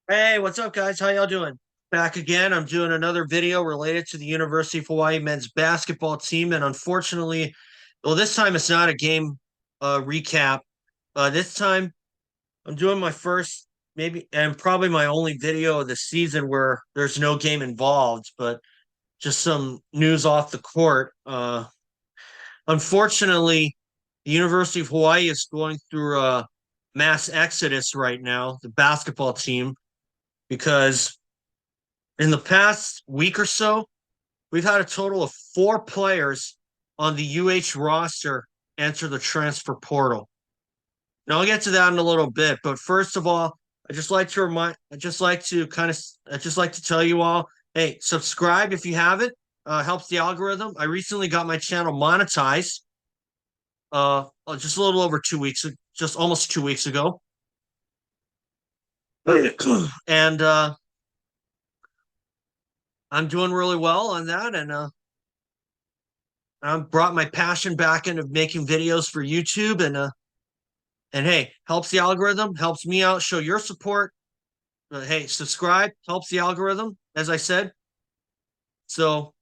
Hey, what's up, guys? How y'all doing? Back again. I'm doing another video related to the University of Hawaii men's basketball team, and unfortunately, well, this time it's not a game recap. This time I'm doing my first, maybe, and probably my only video of the season where there's no game involved, but just some news off the court. Unfortunately, the University of Hawaii is going through a mass exodus right now, the basketball team, because in the past week or so, we've had a total of four players on the UH roster enter the transfer portal. Now I'll get to that in a little bit, but first of all, I just like to tell you all, hey, subscribe if you haven't. Helps the algorithm. I recently got my channel monetized. Just a little over 2 weeks, just almost 2 weeks ago, and I'm doing really well on that, and I brought my passion back into making videos for YouTube, and hey, helps the algorithm, helps me out, show your support. Hey, subscribe helps the algorithm, as I said. So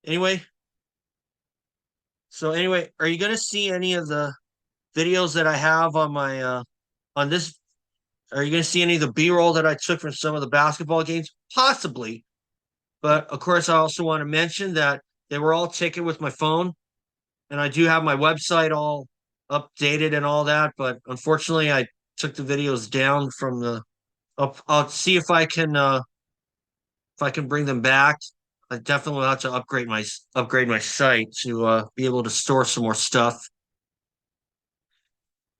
anyway, so anyway, are you gonna see any of the videos that I have on my on this? Are you gonna see any of the B-roll that I took from some of the basketball games? Possibly, but of course, I also want to mention that they were all taken with my phone, and I do have my website all updated and all that, but unfortunately I took the videos down from the I'll see if I can bring them back. I definitely will have to upgrade my site to be able to store some more stuff.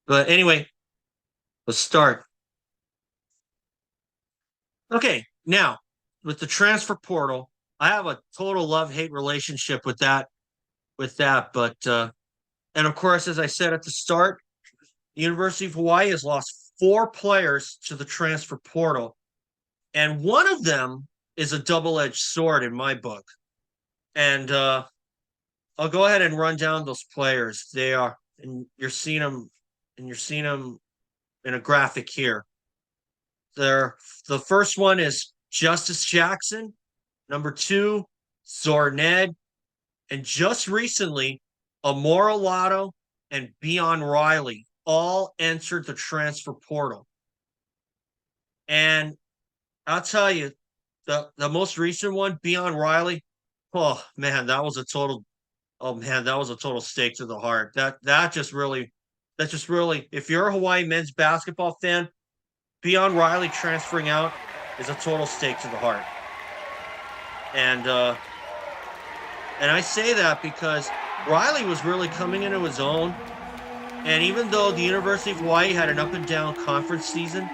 But anyway, let's start. Okay, now with the transfer portal, I have a total love-hate relationship with that, but and of course, as I said at the start, the University of Hawaii has lost four players to the transfer portal, and one of them is a double-edged sword in my book. And I'll go ahead and run down those players. They are, and you're seeing them in a graphic here. They're, the first one is Justus Jackson, number two, Zoar Nedd, and just recently, Amoro Lado and Beon Riley all entered the transfer portal. And I'll tell you, the most recent one, Beon Riley, oh man, that was a total stake to the heart. That just really, if you're a Hawaii men's basketball fan, Beon Riley transferring out is a total stake to the heart. And and I say that because Riley was really coming into his own. And even though the University of Hawaii had an up and down conference season,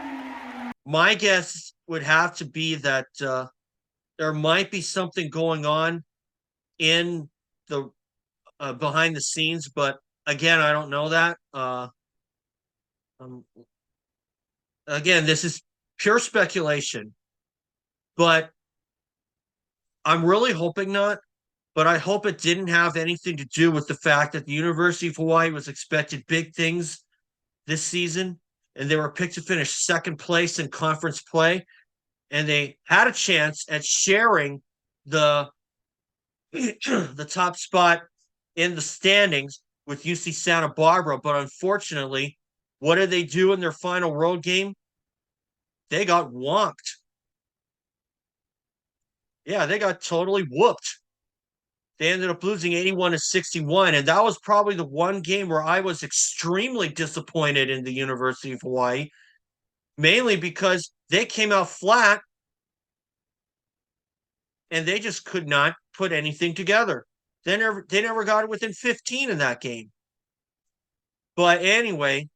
my guess would have to be that there might be something going on in the behind the scenes, but again, I don't know that. Um, Again, this is pure speculation, but I'm really hoping not. But I hope it didn't have anything to do with the fact that the University of Hawaii was expected big things this season, and they were picked to finish second place in conference play, and they had a chance at sharing the the top spot in the standings with UC Santa Barbara. But unfortunately, what did they do in their final road game? They got wonked. Yeah, they got totally whooped. They ended up losing 81-61. And that was probably the one game where I was extremely disappointed in the University of Hawaii, mainly because they came out flat and they just could not put anything together. They never got it within 15 in that game. But anyway,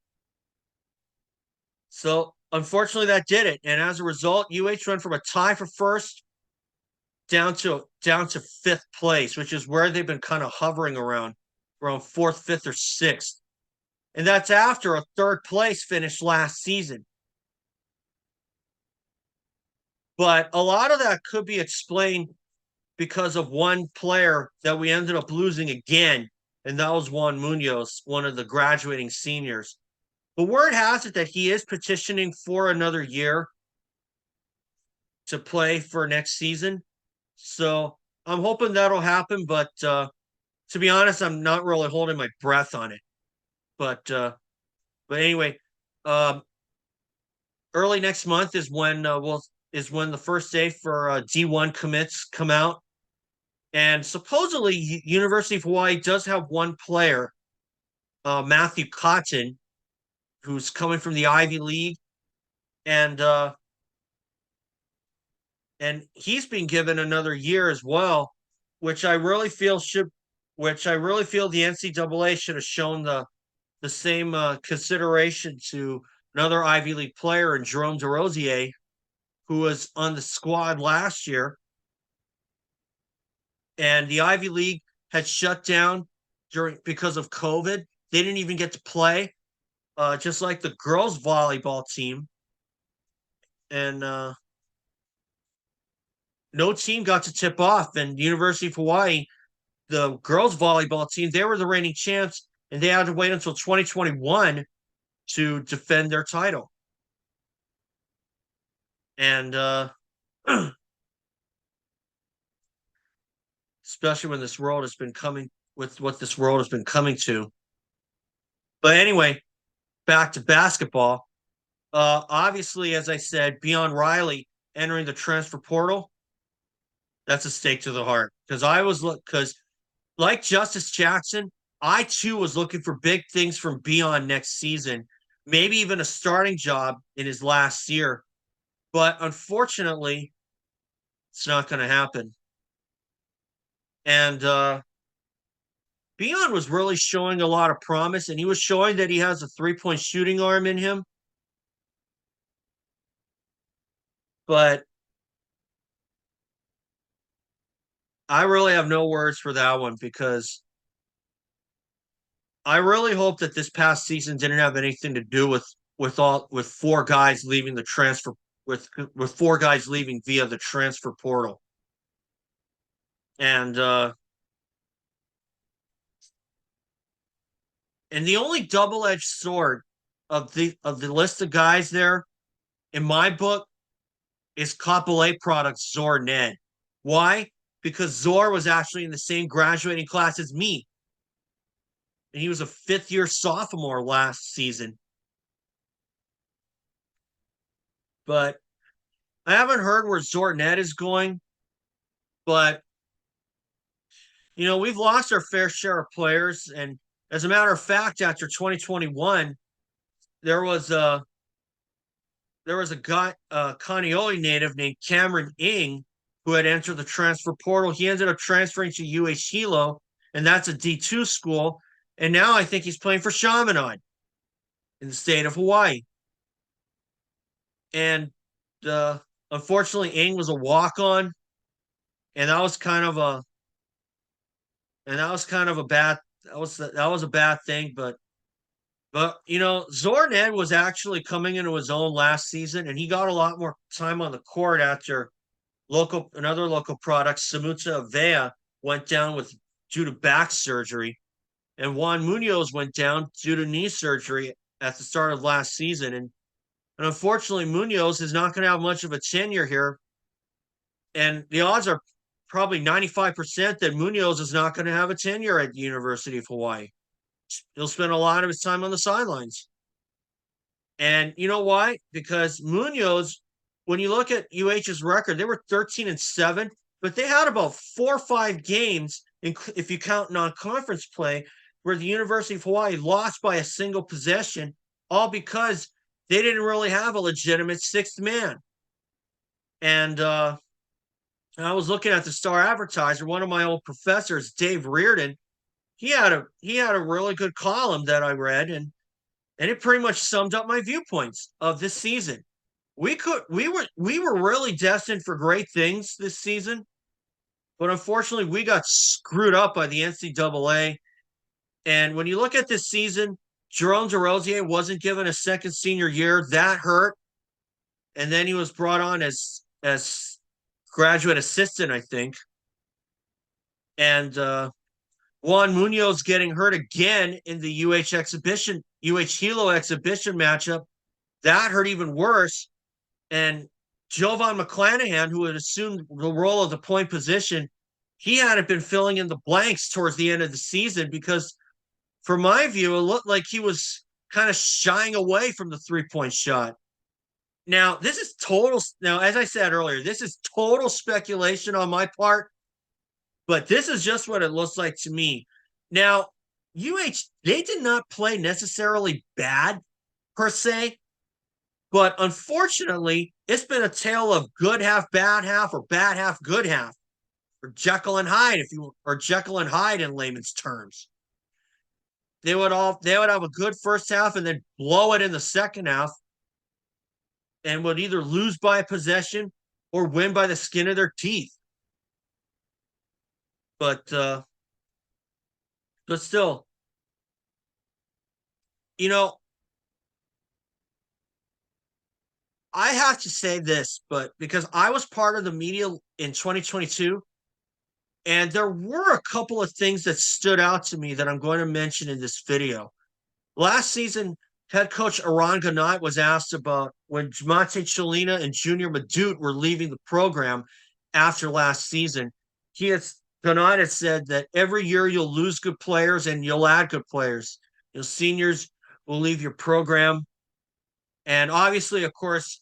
so unfortunately that did it. And as a result, UH went from a tie for first down to fifth place, which is where they've been kind of hovering around fourth, fifth, or sixth. And that's after a third place finish last season. But a lot of that could be explained because of one player that we ended up losing again, and that was Juan Munoz, one of the graduating seniors. But word has it that he is petitioning for another year. to play for next season. So I'm hoping that'll happen, but to be honest, I'm not really holding my breath on it. But anyway, um, early next month is when the first day for D1 commits come out, and supposedly University of Hawaii does have one player, Matthew Cotton, who's coming from the Ivy League, and he's been given another year as well, which I really feel the NCAA should have shown the same consideration to another Ivy League player in Jerome DeRosier, who was on the squad last year. And the Ivy League had shut down because of COVID. They didn't even get to play, just like the girls volleyball team. And no team got to tip off. And the University of Hawaii, the girls volleyball team, they were the reigning champs, and they had to wait until 2021 to defend their title. And especially when this world has been coming with what this world has been coming to. But anyway, back to basketball. Obviously, as I said, Beon Riley entering the transfer portal, that's a stake to the heart. Because like Justus Jackson, I too was looking for big things from Beon next season, maybe even a starting job in his last year. But unfortunately, it's not going to happen. And Beon was really showing a lot of promise, and he was showing that he has a 3-point shooting arm in him. But I really have no words for that one, because I really hope that this past season didn't have anything to do with four guys leaving the transfer with four guys leaving via the transfer portal. And the only double-edged sword of the list of guys there, in my book, is Kapolei product Zoar Nedd. Why? Because Zoar was actually in the same graduating class as me. And he was a fifth-year sophomore last season. But I haven't heard where Zoar Nedd is going. But, we've lost our fair share of players. And as a matter of fact, after 2021, there was a guy, Kaneohe native named Cameron Ing, who had entered the transfer portal. He ended up transferring to UH Hilo, and that's a D2 school. And now I think he's playing for Chaminade in the state of Hawaii. And unfortunately, Ing was a walk-on, and that was kind of a bad thing. But Zoar Nedd was actually coming into his own last season, and he got a lot more time on the court after another local product, Samuta Avea, went down due to back surgery, and Juan Munoz went down due to knee surgery at the start of last season. And unfortunately, Munoz is not going to have much of a tenure here, and the odds are probably 95% that Munoz is not going to have a tenure at the University of Hawaii. He'll spend a lot of his time on the sidelines. And you know why? Because Munoz, when you look at UH's record, they were 13-7, but they had about 4 or 5 games, if you count non-conference play, where the University of Hawaii lost by a single possession, all because they didn't really have a legitimate sixth man. And I was looking at the Star Advertiser. One of my old professors, Dave Reardon, he had a really good column that I read, and it pretty much summed up my viewpoints of this season. We were really destined for great things this season, but unfortunately we got screwed up by the NCAA. And when you look at this season, Jerome DeRosier wasn't given a second senior year. That hurt. And then he was brought on as graduate assistant, I think. And Juan Munoz getting hurt again in the UH Hilo exhibition matchup. That hurt even worse. And JoVon McClanahan, who had assumed the role of the point position, he hadn't been filling in the blanks towards the end of the season because, from my view, it looked like he was kind of shying away from the 3-point shot. Now, this is total. Now, as I said earlier, this is total speculation on my part, but this is just what it looks like to me. Now, they did not play necessarily bad per se, but unfortunately, it's been a tale of good half, bad half, or bad half, good half, or Jekyll and Hyde, or Jekyll and Hyde in layman's terms. They would have a good first half and then blow it in the second half, and would either lose by a possession or win by the skin of their teeth. But still, I have to say this, but because I was part of the media in 2022, and there were a couple of things that stood out to me that I'm going to mention in this video. Last season, head coach Eran Ganot was asked about when Monte Chelina and Junior Madut were leaving the program after last season. Ganot had said that every year you'll lose good players and you'll add good players. Seniors will leave your program. And obviously, of course,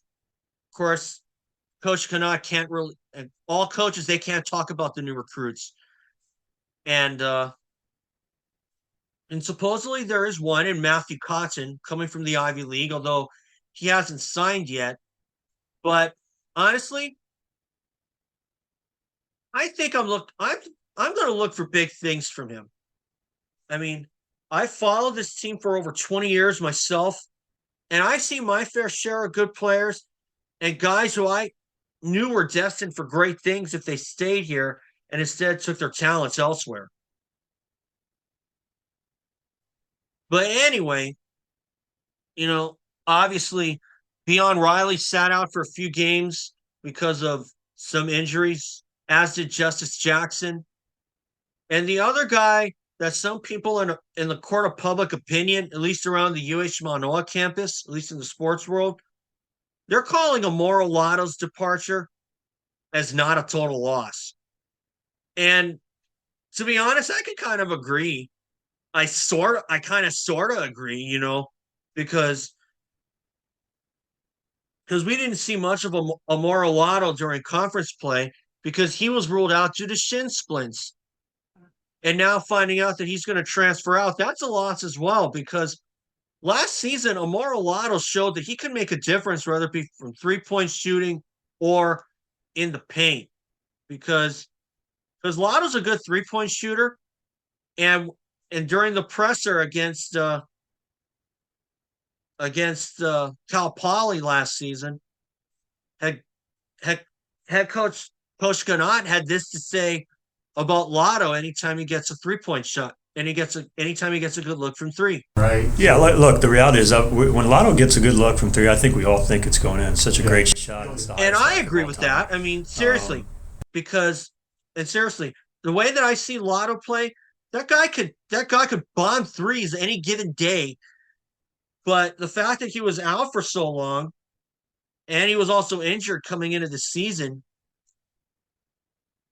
Coach Ganot can't really, and all coaches, they can't talk about the new recruits. And supposedly there is one in Matthew Cotton coming from the Ivy League, although he hasn't signed yet. But honestly, I think I'm going to look for big things from him. I mean, I followed this team for over 20 years myself, and I see my fair share of good players and guys who I knew were destined for great things if they stayed here and instead took their talents elsewhere. But anyway, obviously, Beon Riley sat out for a few games because of some injuries, as did Justus Jackson. And the other guy that some people in the court of public opinion, at least around the Manoa campus, at least in the sports world, they're calling Amoro Lado's departure as not a total loss. And to be honest, I could kind of agree. I kind of sort of agree, because we didn't see much of Amoro Lado during conference play because he was ruled out due to shin splints. And now finding out that he's going to transfer out, that's a loss as well, because last season, Amoro Lado showed that he can make a difference, whether it be from 3-point shooting or in the paint, because Lado's a good 3-point shooter, and during the presser against Cal Poly last season, head coach Ganot had this to say about Lado anytime he gets a 3-point shot. And anytime he gets a good look from 3. Right. Yeah. Look, the reality is when Lado gets a good look from 3, I think we all think it's going in. It's such a great shot. And I agree with that. I mean, seriously, the way that I see Lado play, that guy could bomb threes any given day. But the fact that he was out for so long, and he was also injured coming into the season,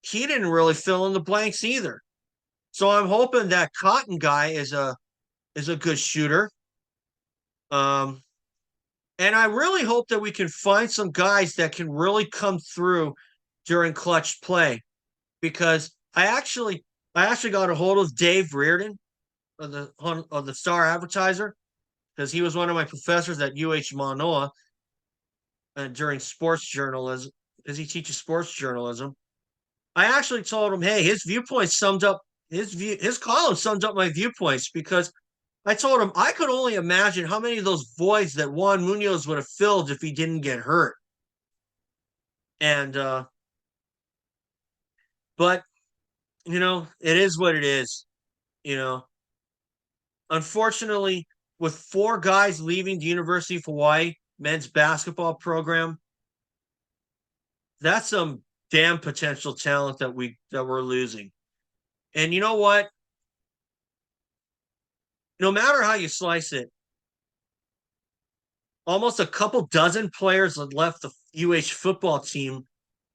he didn't really fill in the blanks either. So I'm hoping that Cotton guy is a good shooter. And I really hope that we can find some guys that can really come through during clutch play, because I actually got a hold of Dave Reardon of the Star Advertiser, because he was one of my professors at Manoa during sports journalism, because he teaches sports journalism. I actually told him, hey, his column summed up my viewpoints, because I told him I could only imagine how many of those voids that Juan Munoz would have filled if he didn't get hurt. And but it is what it is. Unfortunately, with 4 guys leaving the University of Hawaii men's basketball program, that's some damn potential talent that we're losing. And you know what? No matter how you slice it, almost a couple dozen players left UH football team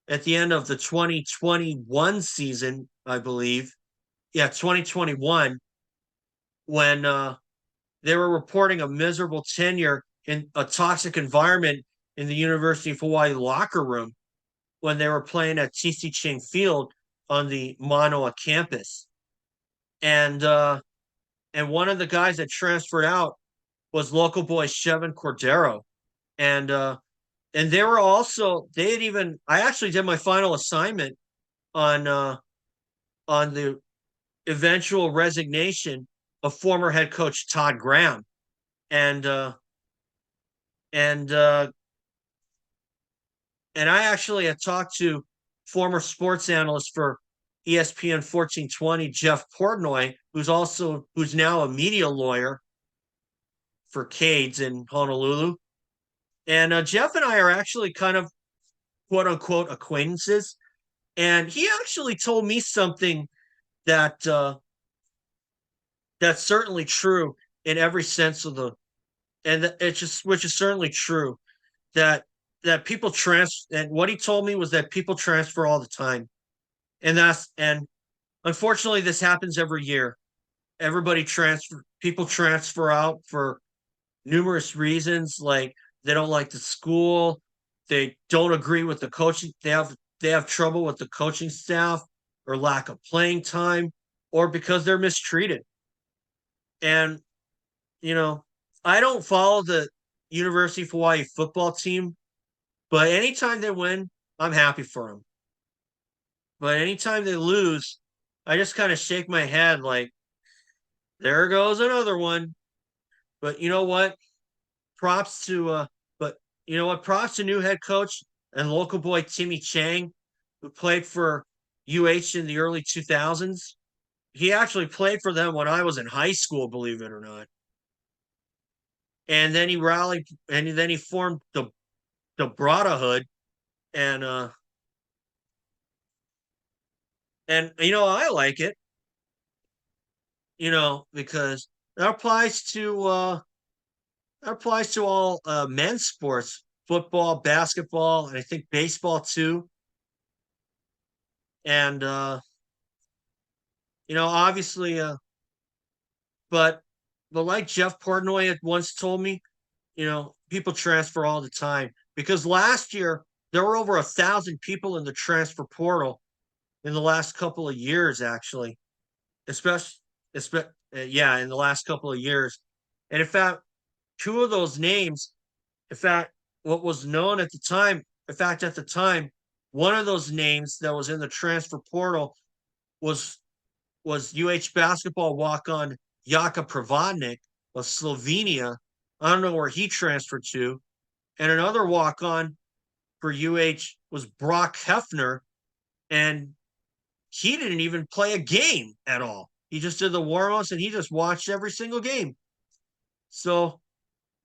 at the end of the 2021 season, I believe. Yeah, 2021, when they were reporting a miserable tenure in a toxic environment in the University of Hawaii locker room when they were playing at TC Ching Field on the Manoa campus. And one of the guys that transferred out was local boy Chevin Cordero. And they were also they had even I actually did my final assignment on the eventual resignation of former head coach Todd Graham. And and and I actually had talked to former sports analyst for ESPN 1420 Jeff Portnoy, who's now a media lawyer for Cades in Honolulu. And Jeff and I are actually kind of quote unquote acquaintances. And he actually told me something that that's certainly true in every sense of the, and it's just which is certainly true that people transfer. And what he told me was that people transfer all the time, and unfortunately this happens every year. People transfer out for numerous reasons, like they don't like the school, they don't agree with the coaching, they have trouble with the coaching staff or lack of playing time, or because they're mistreated. And you know, I don't follow the University of Hawaii football team, but anytime they win, I'm happy for them. But anytime they lose, I just kind of shake my head like, there goes another one. But you know what? Props to but you know what? Props to new head coach and local boy Timmy Chang, who played for UH in the early 2000s. He actually played for them when I was in high school, believe it or not. And then he rallied, and then he formed the Brotherhood, and I like it, because that applies to all men's sports, football, basketball, and I think baseball too. And obviously, but like Jeff Portnoy had once told me, people transfer all the time, because last year there were over 1,000 people in the transfer portal in the last couple of years, actually, especially, yeah, in the last couple of years. And in fact, two of those names, in fact, what was known at the time, in fact, at the time, one of those names that was in the transfer portal was UH basketball walk-on Jaka Pravadnik of Slovenia. I don't know where he transferred to. And another walk-on for UH was Brock Hefner, and he didn't even play a game at all. He just did the warm-ups, and he just watched every single game. So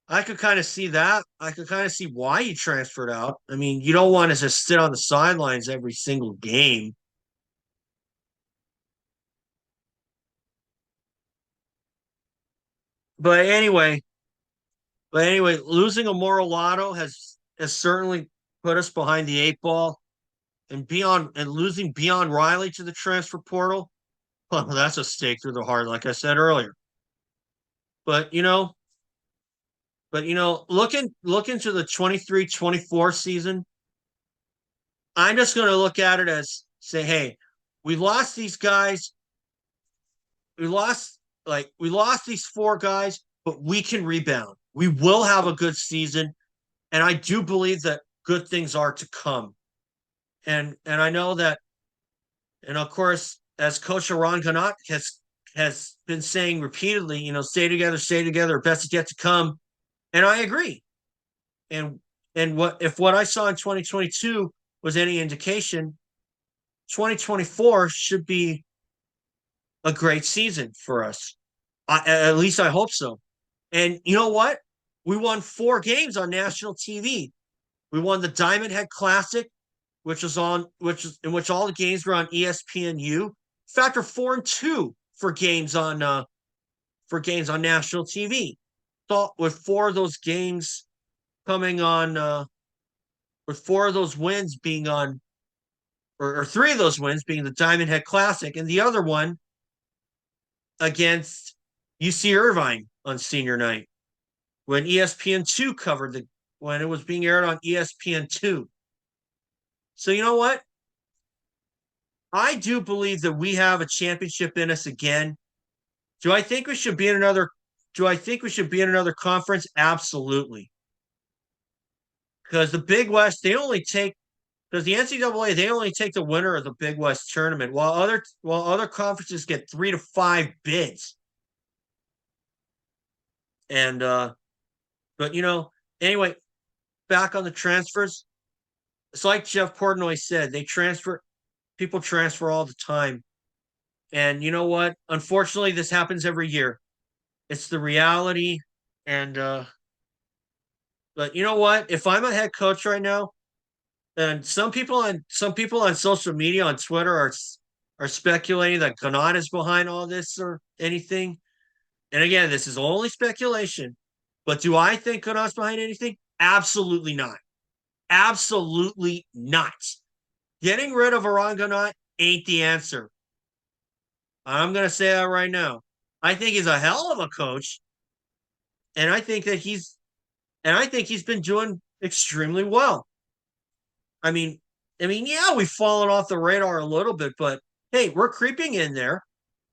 I could kind of see that. I could kind of see why he transferred out. I mean, you don't want to just sit on the sidelines every single game. But anyway, losing Amoro Lado has certainly put us behind the eight ball, and losing Beon Riley to the transfer portal, well, that's a stake through the heart, like I said earlier. But looking to the 23-24 season, I'm just going to look at it as say, hey, we lost these guys. We lost these four guys, but we can rebound. We will have a good season, and I do believe that good things are to come. And I know that, and of course, as Coach Aron Ganat has been saying repeatedly, stay together, best is yet to come. And I agree. And what I saw in 2022 was any indication, 2024 should be a great season for us. At least I hope so. And you know what? We won 4 games on national TV. We won the Diamond Head Classic, in which all the games were on ESPNU. Factor 4-2 for games on national TV. Thought with 4 of those games coming on with 4 of those wins being on, or 3 of those wins being the Diamond Head Classic, and the other one against UC Irvine on senior night when ESPN2 covered when it was being aired on ESPN2. So you know what? I do believe that we have a championship in us again. Do I think we should be in another conference? Absolutely. Because the Big West, because the NCAA, they only take the winner of the Big West tournament, while other conferences get 3 to 5 bids. And but anyway, back on the transfers. It's like Jeff Portnoy said, people transfer all the time. And you know what? Unfortunately, this happens every year. It's the reality. And but you know what? If I'm a head coach right now, and some people on social media, on Twitter, are speculating that Ganot is behind all this or anything. And again, this is only speculation. But do I think Ganot's behind anything? Absolutely not. Absolutely not. Getting rid of Eran Ganot ain't the answer. I'm going to say that right now. I think he's a hell of a coach, and I think he's been doing extremely well. I mean, yeah, we've fallen off the radar a little bit, but hey, we're creeping in there.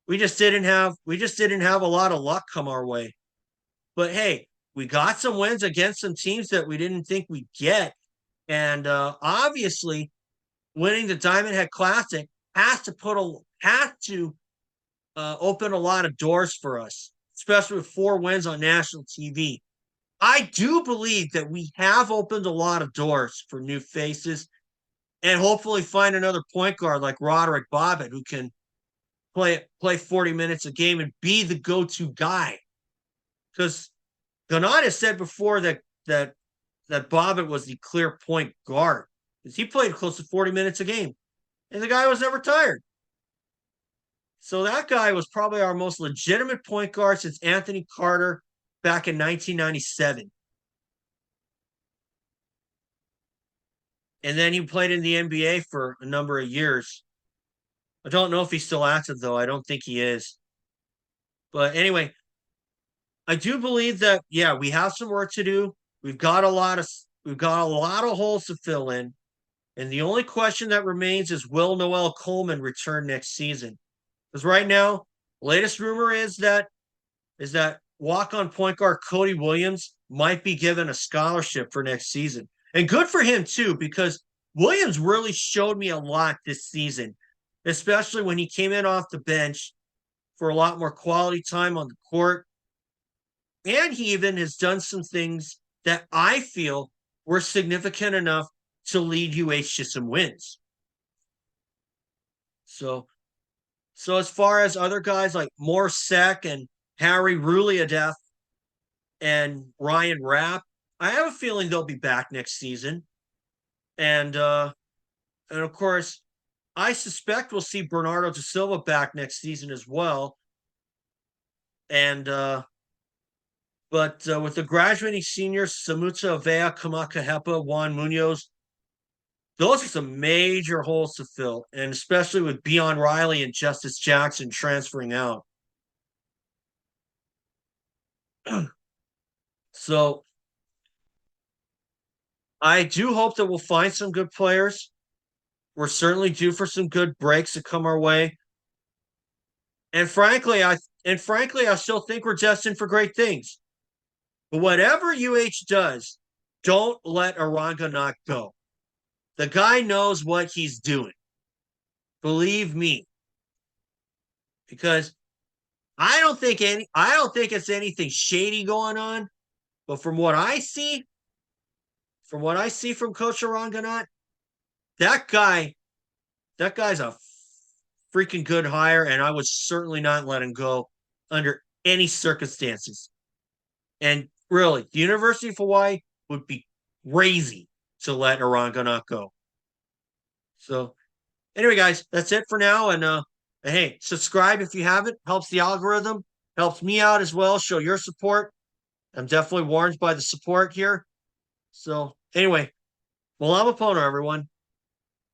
We just didn't have a lot of luck come our way. But hey, we got some wins against some teams that we didn't think we'd get, and obviously, winning the Diamond Head Classic has to open a lot of doors for us, especially with 4 wins on national TV. I do believe that we have opened a lot of doors for new faces, and hopefully find another point guard like Roderick Bobbitt who can play 40 minutes a game and be the go-to guy. Because Ganot has said before that Bobbitt was the clear point guard, because he played close to 40 minutes a game, and the guy was never tired. So that guy was probably our most legitimate point guard since Anthony Carter back in 1997. And then he played in the NBA for a number of years. I don't know if he's still active, though. I don't think he is. But anyway, I do believe that, yeah, we have some work to do. We've got a lot of holes to fill in. And the only question that remains is, will Noel Coleman return next season? Because right now, latest rumor is that walk-on point guard Kody Williams might be given a scholarship for next season. And good for him, too, because Williams really showed me a lot this season, especially when he came in off the bench for a lot more quality time on the court. And he even has done some things that I feel were significant enough to lead UH to some wins. So as far as other guys like Morse Sek and Harry Ruliadeff and Ryan Rapp, I have a feeling they'll be back next season. And of course, I suspect we'll see Bernardo da Silva back next season as well. And but with the graduating seniors, Samuta Avea, Kamakahepa, Juan Munoz, those are some major holes to fill, and especially with Beon Riley and Justus Jackson transferring out. So I do hope that we'll find some good players. We're certainly due for some good breaks to come our way. And frankly, I still think we're destined for great things. But whatever UH does, don't let Eran Ganot go. The guy knows what he's doing. Believe me. Because I don't think it's anything shady going on. But from what I see from Coach Eran Ganot, that guy's a freaking good hire, and I would certainly not let him go under any circumstances. And really, the University of Hawaii would be crazy to let Eran Ganot go. So, anyway, guys, that's it for now. And hey, subscribe if you haven't. Helps the algorithm. Helps me out as well. Show your support. I'm definitely warmed by the support here. So, anyway, Well, I'm a punter, everyone.